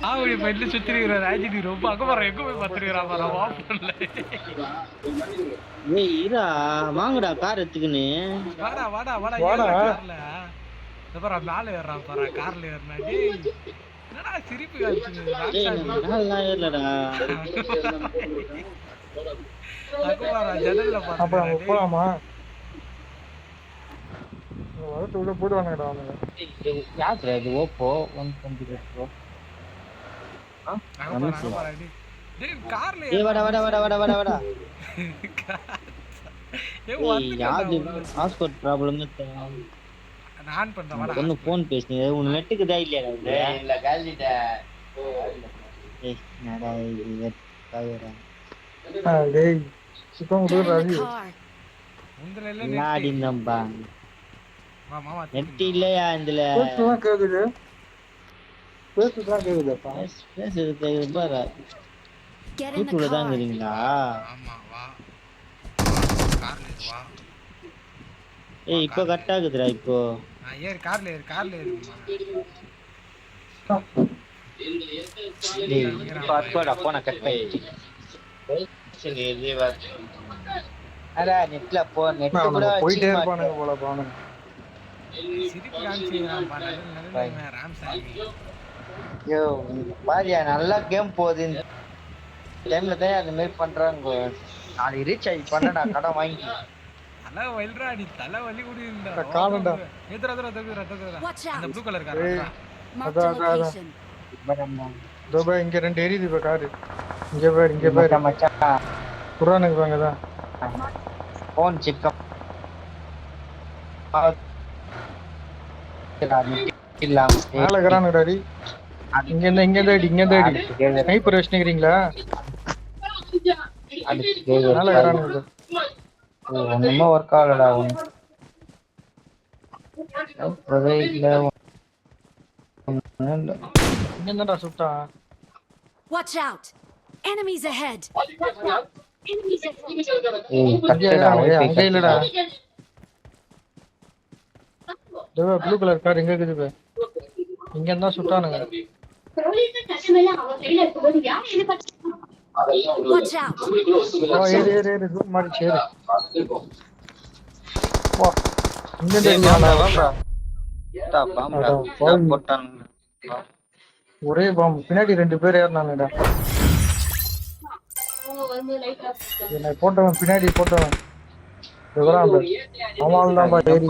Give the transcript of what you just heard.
ஆவடி பைட்ல சுத்திருக்கிறார் ஆஜிடி ரொம்ப அங்க போற எங்க போய் பத்திருக்கிறா பாரு வாப்பன்ல ஏய் இரா வாங்கடா கார் எடுத்துக்கின்னு வாடா வாடா வாடா கார்ல இந்த பாரு மேல ஏறறான் பாரு கார்ல ஏறனா டேய் என்னடா சிரிப்பு காட்சி நான் ஏறலடா அங்க பாரு ஜன்னல்ல பாரு அப்ப நம்ம போலாமா வரது உள்ள போடுவாங்கடா அவங்க யாத்ரா இது ஓப்போ 120 ப்ரோ டேய் கார்ல ஏய் வாடா ஏய் யாரு பாஸ்போர்ட் ப்ராப்ளம் நான் பண்றேன் வாடா ஒன்னு ஃபோன் பேசுனீங்க உன் நெட்டுக்கு தான் இல்லையாடா இல்ல காலிட்ட ஏய் நாடா இது காயரா டேய் சுத்தம் விடுறாடி உங்கள எல்லாம் நாடி நம்பா மாமா நெட் இல்லையா இதுல பேசுதான் கேக்குது கேக்குதுப்பா பேசுறது கேக்குது பாரு வீட்டுல தான் இருக்கீங்களா ஆமா வா கார்ல வா ஏய் இப்போ கட் ஆகுதுடா இப்போ ஏறு கார்ல ஏறுமா டேய் பாஸ்போர்ட் அப்போ கட் பண்ணி சரி லீவ் அட நெட்ல போ நெட் கூட போயிட்டே இருப்பானுங்க போல பானுங்க சிரிப்பு காமிச்சீங்கறான் நல்ல ராம்சாமி யோ பாரியா நல்லா கேம் போகுது இந்த டைம்ல தான் அந்த மாதிரி பண்றாங்க நாளை ரீசார்ஜ் பண்ணடா கடன் வாங்கி தலை வலிராடி தலை வலி குடி இந்த காலண்டா ஏத்துறா அந்த ப்ளூ கலர் கார் அதான் தோபா இங்க ரெண்டு எரியுது இப்ப காரு இங்க பாரு மச்சான் குரானுக்கு வாங்கதான் போன் செக் மேல கரானுடாடி இங்க இருந்து அடி ஸ்னைப்பர் வச்சுக்கிறீங்களா மேல கரானு ஒண்ணுமே ஒர்க் ஆகலடா இங்கடா சுட்டா Watch out! Enemies ahead! கட்டடா அங்க இல்லடா இதோ ப்ளூ கலர் கார் எங்க இருக்குது பாரு. இங்க இருந்தா சுட்டானுங்க. Watch out! ஏறு ஜூம் மாதிரி சேரு. வா இங்க டேய் தெரியாதா? பாம்புடா பாம்புடா அட, பாவி. போட்டானுங்க. ஒரே பாம்பு பின்னாடி 2 பேர் ஏறினாங்கடா. என்னை போட்டவன் பின்னாடி போட்டவன் விவரம் அவன் தான் ஏறி